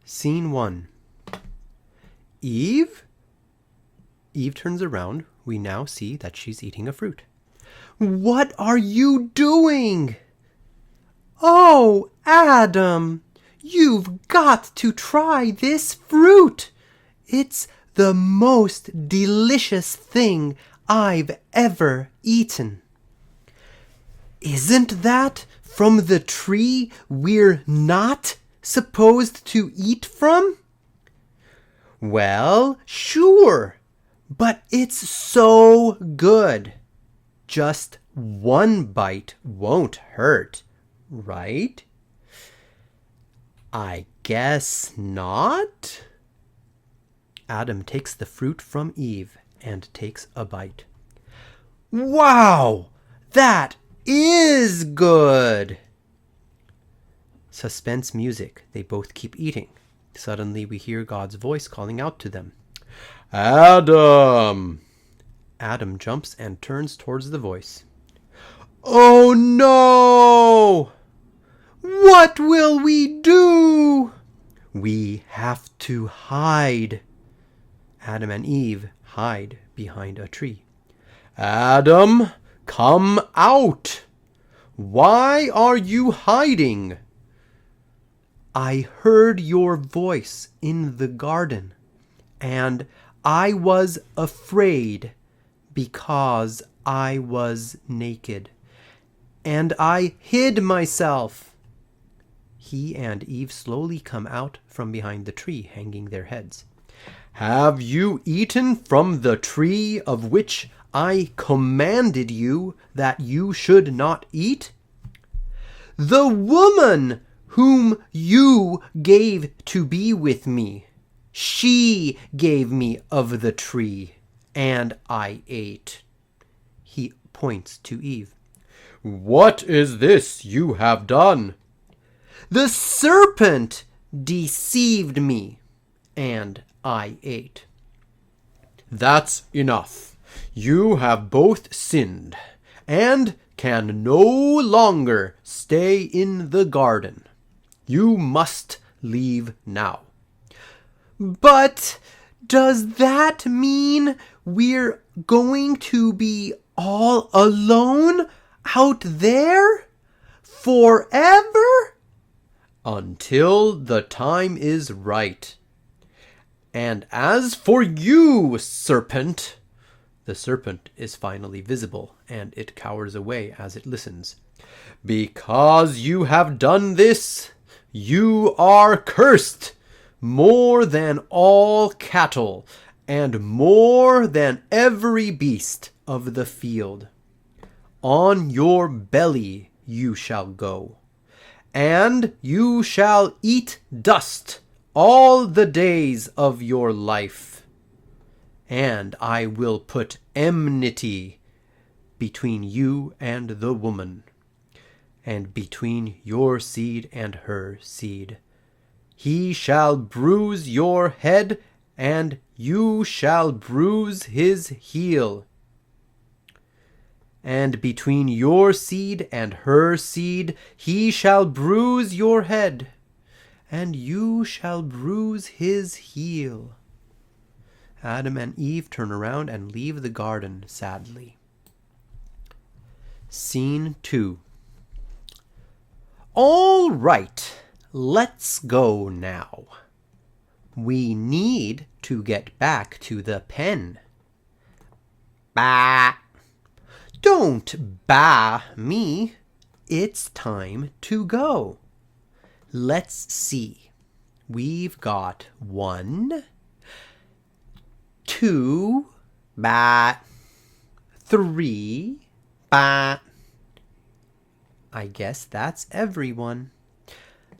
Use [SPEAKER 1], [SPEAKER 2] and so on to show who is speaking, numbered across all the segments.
[SPEAKER 1] Scene 1. Eve? Eve turns around. We now see that she's eating a fruit. What are you doing? Oh, Adam, you've got to try this fruit. It's the most delicious thing I've ever eaten. Isn't that from the tree we're not supposed to eat from? Well, sure, but it's so good. Just one bite won't hurt, right? I guess not. Adam takes the fruit from Eve and takes a bite. Wow, that is good! Suspense music. They both keep eating. Suddenly we hear God's voice calling out to them. Adam! Adam jumps and turns towards the voice. Oh no! What will we do? We have to hide. Adam and Eve hide behind a tree. Adam, come out! Why are you hiding? I heard your voice in the garden, and I was afraid because I was naked, and I hid myself. He and Eve slowly come out from behind the tree, hanging their heads. Have you eaten from the tree of which I commanded you that you should not eat? The woman whom you gave to be with me, she gave me of the tree, and I ate. He points to Eve. What is this you have done? The serpent deceived me, and I ate. That's enough. You have both sinned, and can no longer stay in the garden. You must leave now. But does that mean we're going to be all alone out there forever? Until the time is right. And as for you, serpent... The serpent is finally visible, and it cowers away as it listens. Because you have done this, you are cursed, more than all cattle, and more than every beast of the field. On your belly you shall go, and you shall eat dust all the days of your life. And I will put enmity between you and the woman, and between your seed and her seed. He shall bruise your head, and you shall bruise his heel. And between your seed and her seed, he shall bruise your head, and you shall bruise his heel. Adam and Eve turn around and leave the garden sadly. Scene 2. All right, let's go now. We need to get back to the pen. Bah! Don't bah me. It's time to go. Let's see. We've got 1, 2, bah, 3, bah. I guess that's everyone.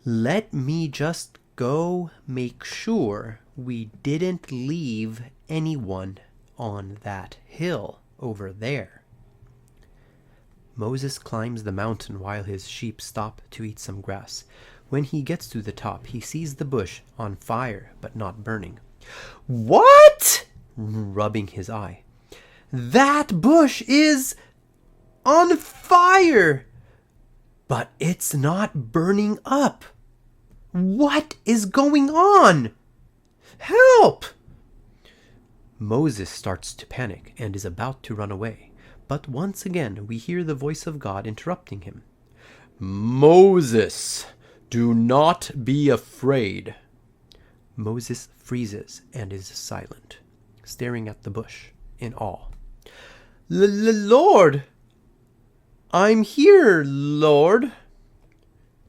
[SPEAKER 1] Let me just go make sure we didn't leave anyone on that hill over there. Moses climbs the mountain while his sheep stop to eat some grass. When he gets to the top, he sees the bush on fire but not burning. What? Rubbing his eye. That bush is on fire, but it's not burning up. What is going on? Help! Moses starts to panic and is about to run away. But once again, we hear the voice of God interrupting him. Moses, do not be afraid. Moses freezes and is silent, staring at the bush in awe. Lord, I'm here, Lord.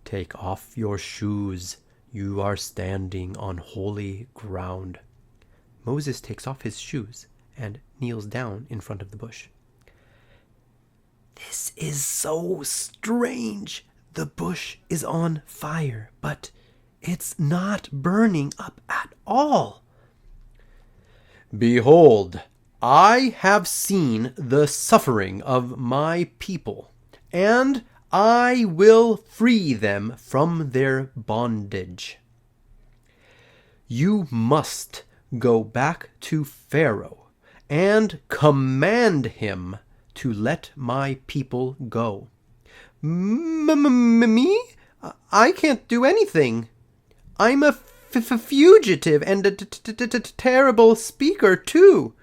[SPEAKER 1] Take off your shoes. You are standing on holy ground. Moses takes off his shoes and kneels down in front of the bush. This is so strange. The bush is on fire, but it's not burning up at all. Behold, I have seen the suffering of my people, and I will free them from their bondage. You must go back to Pharaoh and command him to let my people go. Me? I can't do anything. I'm a fugitive and a terrible speaker too.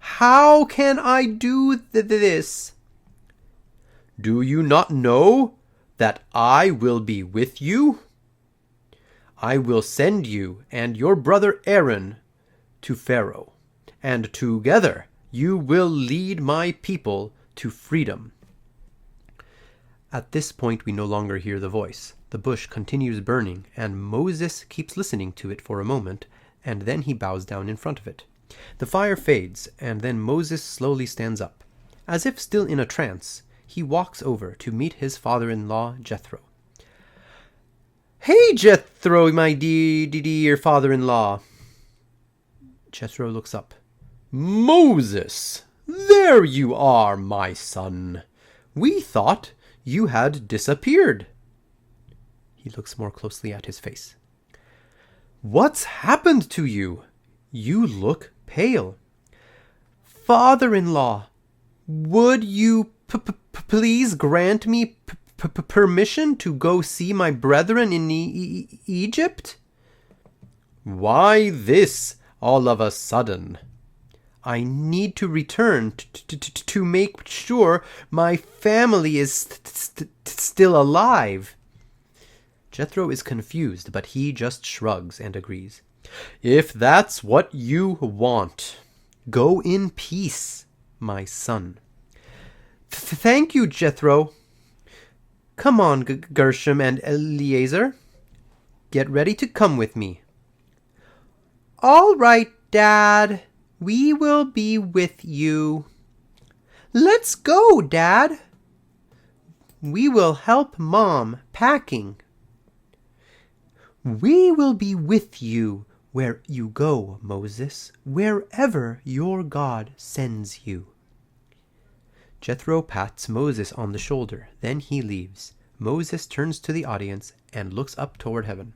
[SPEAKER 1] How can I do this? Do you not know that I will be with you? I will send you and your brother Aaron to Pharaoh, and together you will lead my people to freedom. At this point, we no longer hear the voice. The bush continues burning, and Moses keeps listening to it for a moment, and then he bows down in front of it. The fire fades, and then Moses slowly stands up. As if still in a trance, he walks over to meet his father-in-law, Jethro. Hey, Jethro, my dear father-in-law. Jethro looks up. Moses, there you are, my son. We thought you had disappeared. He looks more closely at his face. What's happened to you? You look pale. Father-in-law, would you please grant me permission to go see my brethren in Egypt? Why this all of a sudden? I need to return to make sure my family is still alive. Jethro is confused, but he just shrugs and agrees. If that's what you want, go in peace, my son. Thank you, Jethro. Come on, Gershom and Eliezer. Get ready to come with me. All right, Dad. We will be with you. Let's go, Dad. We will help Mom packing. We will be with you where you go, Moses, wherever your God sends you. Jethro pats Moses on the shoulder. Then he leaves. Moses turns to the audience and looks up toward heaven.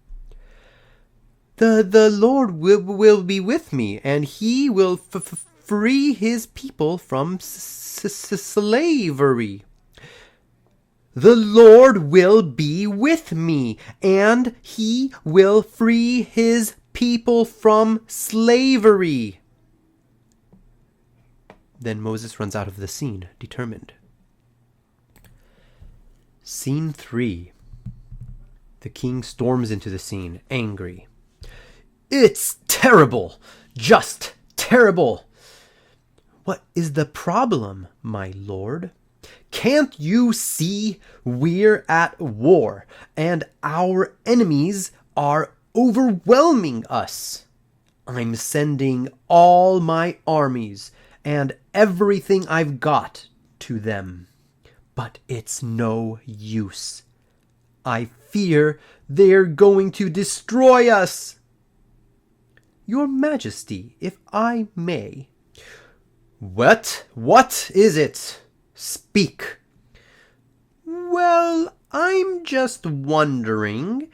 [SPEAKER 1] The Lord will be with me, and he will free his people from slavery. The Lord will be with me, and he will free his people from slavery. Then Moses runs out of the scene, determined. Scene 3. The king storms into the scene, angry. It's terrible! Just terrible! What is the problem, my lord? Can't you see we're at war, and our enemies are overwhelming us? I'm sending all my armies and everything I've got to them, but it's no use. I fear they're going to destroy us. Your Majesty, if I may. What is it? Speak. Well, I'm just wondering,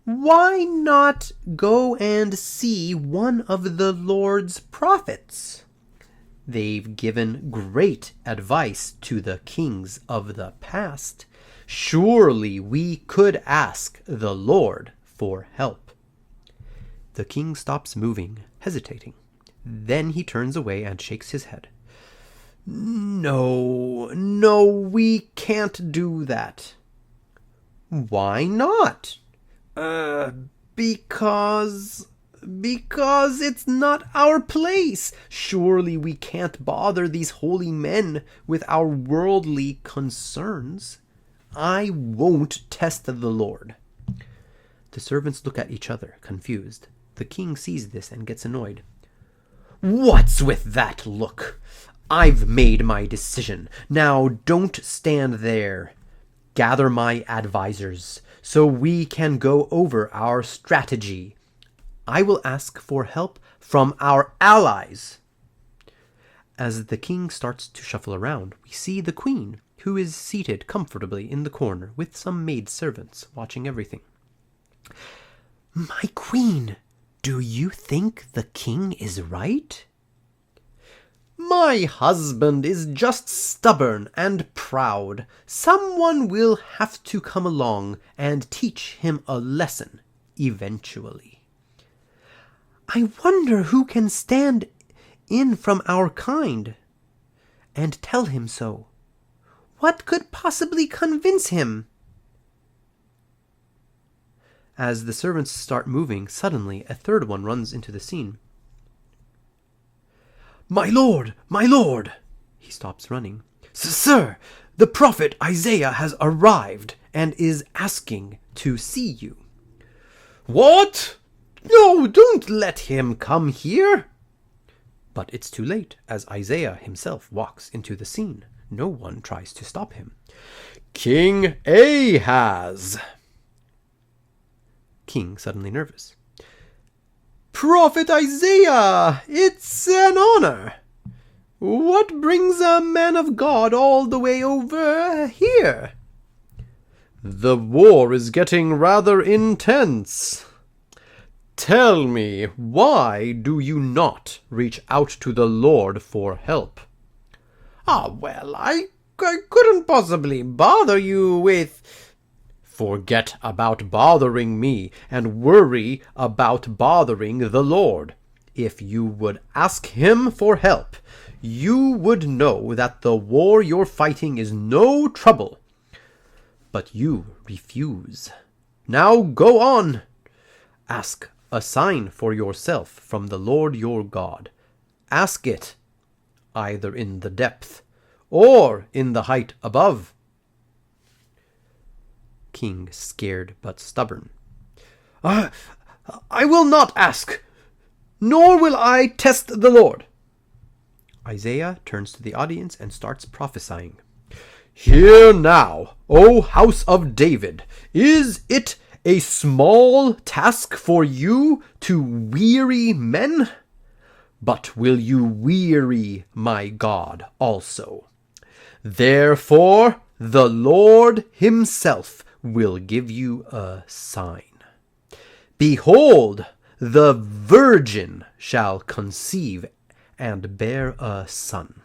[SPEAKER 1] why not go and see one of the Lord's prophets? They've given great advice to the kings of the past. Surely we could ask the Lord for help. The king stops moving, hesitating. Then he turns away and shakes his head. No, we can't do that. Why not? Because it's not our place. Surely we can't bother these holy men with our worldly concerns. I won't test the Lord. The servants look at each other, confused. The king sees this and gets annoyed. What's with that look? I've made my decision. Now don't stand there. Gather my advisors so we can go over our strategy. I will ask for help from our allies. As the king starts to shuffle around, we see the queen, who is seated comfortably in the corner with some maid servants watching everything. My queen, do you think the king is right? My husband is just stubborn and proud. Someone will have to come along and teach him a lesson eventually. I wonder who can stand in from our kind and tell him so. What could possibly convince him? As the servants start moving, suddenly a third one runs into the scene. My lord! He stops running. Sir, the prophet Isaiah has arrived and is asking to see you. What? No, don't let him come here. But it's too late, as Isaiah himself walks into the scene. No one tries to stop him. King Ahaz! King suddenly nervous. Prophet Isaiah! It's an honor! What brings a man of God all the way over here? The war is getting rather intense. Tell me, why do you not reach out to the Lord for help? Well, I couldn't possibly bother you with... Forget about bothering me and worry about bothering the Lord. If you would ask him for help, you would know that the war you're fighting is no trouble. But you refuse. Now go on. Ask a sign for yourself from the Lord your God. Ask it, either in the depth or in the height above. King, scared but stubborn. I will not ask, nor will I test the Lord. Isaiah turns to the audience and starts prophesying. Hear now, O house of David, is it a small task for you to weary men? But will you weary my God also? Therefore the Lord himself will give you a sign. Behold, the virgin shall conceive and bear a son,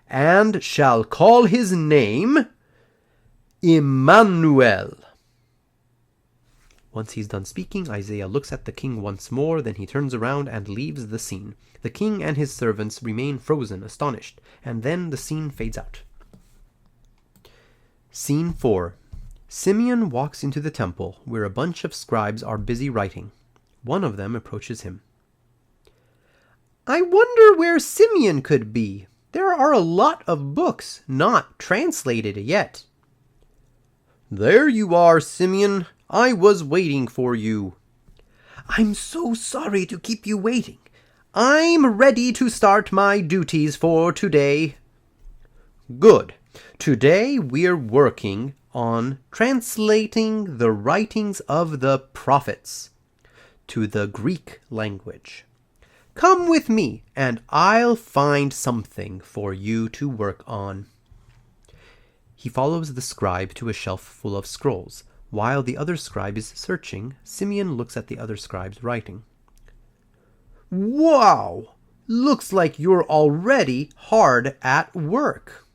[SPEAKER 1] and shall call his name Emmanuel. Once he's done speaking, Isaiah looks at the king once more, then he turns around and leaves the scene. The king and his servants remain frozen, astonished, and then the scene fades out. Scene 4. Simeon walks into the temple, where a bunch of scribes are busy writing. One of them approaches him. I wonder where Simeon could be. There are a lot of books not translated yet. There you are, Simeon. I was waiting for you. I'm so sorry to keep you waiting. I'm ready to start my duties for today. Good. Today we're working on translating the writings of the prophets to the Greek language. Come with me, and I'll find something for you to work on. He follows the scribe to a shelf full of scrolls. While the other scribe is searching, Simeon looks at the other scribe's writing. Wow! Looks like you're already hard at work.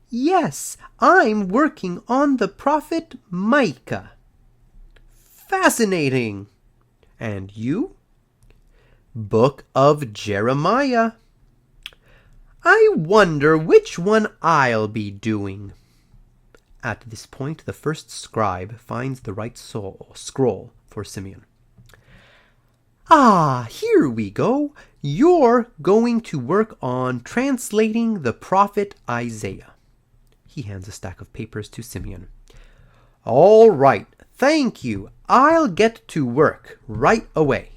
[SPEAKER 1] Yes, I'm working on the prophet Micah. Fascinating! And you? Book of Jeremiah. I wonder which one I'll be doing. At this point, the first scribe finds the right scroll for Simeon. Ah, here we go. You're going to work on translating the prophet Isaiah. He hands a stack of papers to Simeon. All right, thank you. I'll get to work right away.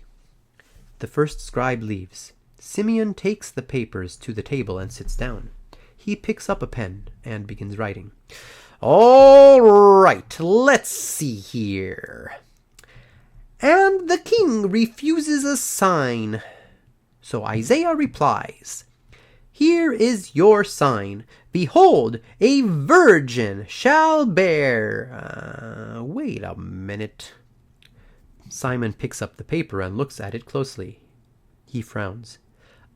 [SPEAKER 1] The first scribe leaves. Simeon takes the papers to the table and sits down. He picks up a pen and begins writing. All right, let's see here. And the king refuses a sign. So Isaiah replies, Here is your sign. Behold, a virgin shall bear. Wait a minute. Simon picks up the paper and looks at it closely. He frowns.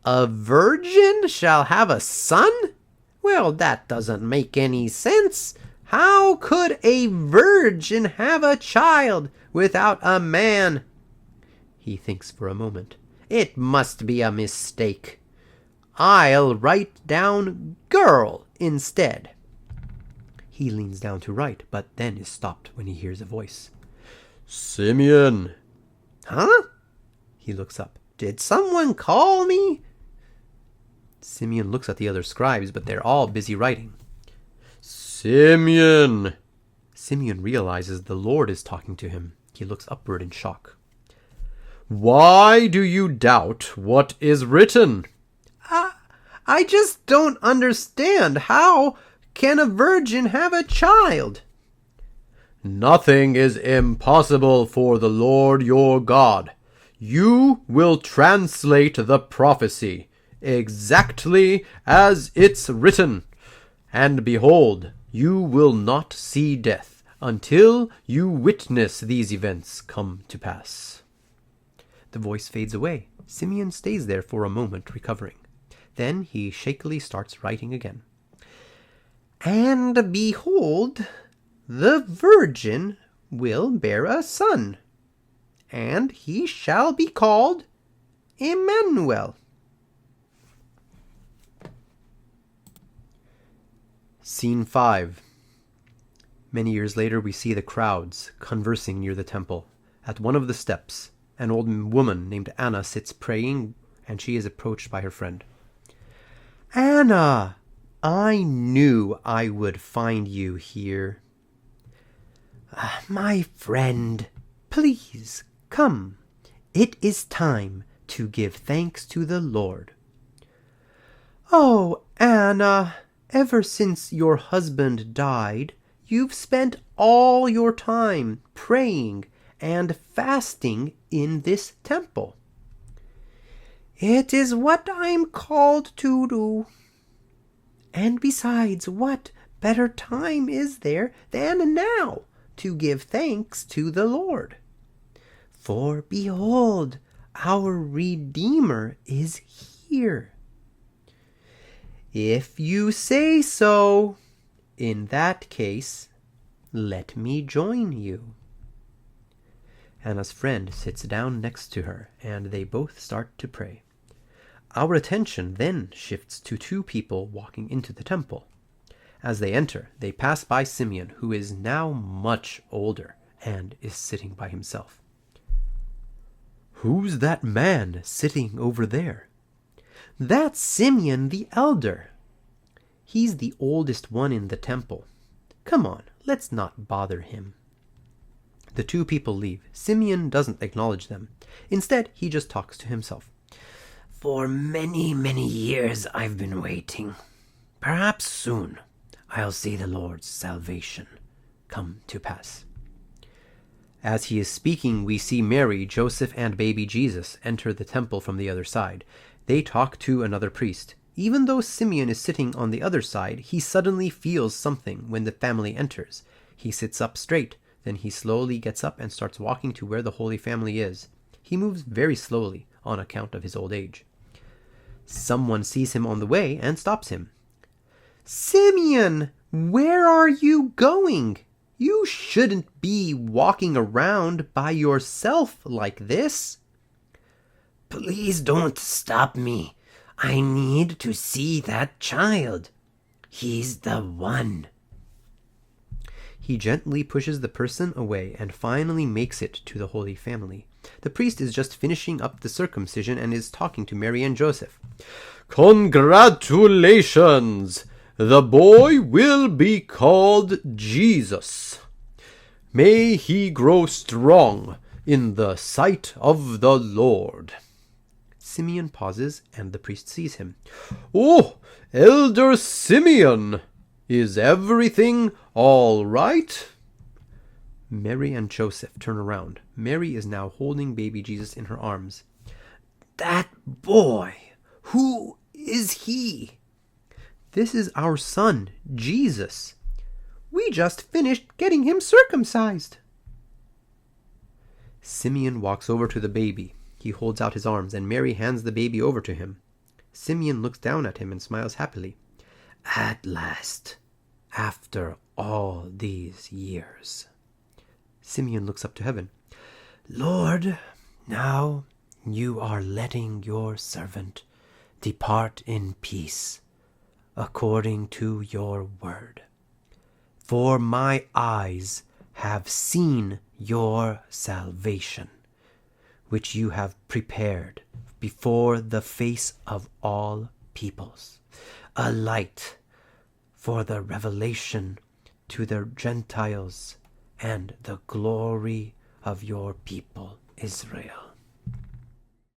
[SPEAKER 1] A virgin shall have a son? Well, that doesn't make any sense. How could a virgin have a child without a man? He thinks for a moment. It must be a mistake. I'll write down girl instead. He leans down to write, but then is stopped when he hears a voice. Simeon! Huh? He looks up. Did someone call me? Simeon looks at the other scribes, but they're all busy writing. Simeon! Simeon realizes the Lord is talking to him. He looks upward in shock. Why do you doubt what is written? I just don't understand. How can a virgin have a child? Nothing is impossible for the Lord your God. You will translate the prophecy exactly as it's written. And behold, you will not see death until you witness these events come to pass. The voice fades away. Simeon stays there for a moment, recovering. Then he shakily starts writing again. And behold, the virgin will bear a son, and he shall be called Emmanuel. Scene 5. Many years later, we see the crowds conversing near the temple. At one of the steps, an old woman named Anna sits praying, and she is approached by her friend. Anna, I knew I would find you here. My friend, please come. It is time to give thanks to the Lord. Oh, Anna, ever since your husband died, you've spent all your time praying and fasting in this temple. It is what I'm called to do. And besides, what better time is there than now to give thanks to the Lord? For behold, our Redeemer is here. If you say so, in that case, let me join you. Anna's friend sits down next to her, and they both start to pray. Our attention then shifts to two people walking into the temple. As they enter, they pass by Simeon, who is now much older and is sitting by himself. Who's that man sitting over there? That's Simeon the elder. He's the oldest one in the temple. Come on, let's not bother him. The two people leave. Simeon doesn't acknowledge them. Instead, he just talks to himself. For many, many years I've been waiting. Perhaps soon I'll see the Lord's salvation come to pass. As he is speaking, we see Mary, Joseph, and baby Jesus enter the temple from the other side. They talk to another priest. Even though Simeon is sitting on the other side, he suddenly feels something when the family enters. He sits up straight. Then he slowly gets up and starts walking to where the Holy Family is. He moves very slowly on account of his old age. Someone sees him on the way and stops him. Simeon, where are you going? You shouldn't be walking around by yourself like this."
[SPEAKER 2] "Please don't stop me. I need to see that child. He's the one."
[SPEAKER 1] He gently pushes the person away and finally makes it to the Holy Family. The priest is just finishing up the circumcision and is talking to Mary and Joseph. "Congratulations! The boy will be called Jesus. May he grow strong in the sight of the Lord." Simeon pauses, and the priest sees him. "Oh, Elder Simeon! Is everything all right?" Mary and Joseph turn around. Mary is now holding baby Jesus in her arms.
[SPEAKER 2] "That boy! Who is he?"
[SPEAKER 1] "This is our son, Jesus. We just finished getting him circumcised." Simeon walks over to the baby. He holds out his arms, and Mary hands the baby over to him. Simeon looks down at him and smiles happily.
[SPEAKER 2] "At last, after all these years."
[SPEAKER 1] Simeon looks up to heaven.
[SPEAKER 2] "Lord, now you are letting your servant depart in peace, according to your word. For my eyes have seen your salvation, which you have prepared before the face of all peoples, a light for the revelation to the Gentiles and the glory of your people Israel."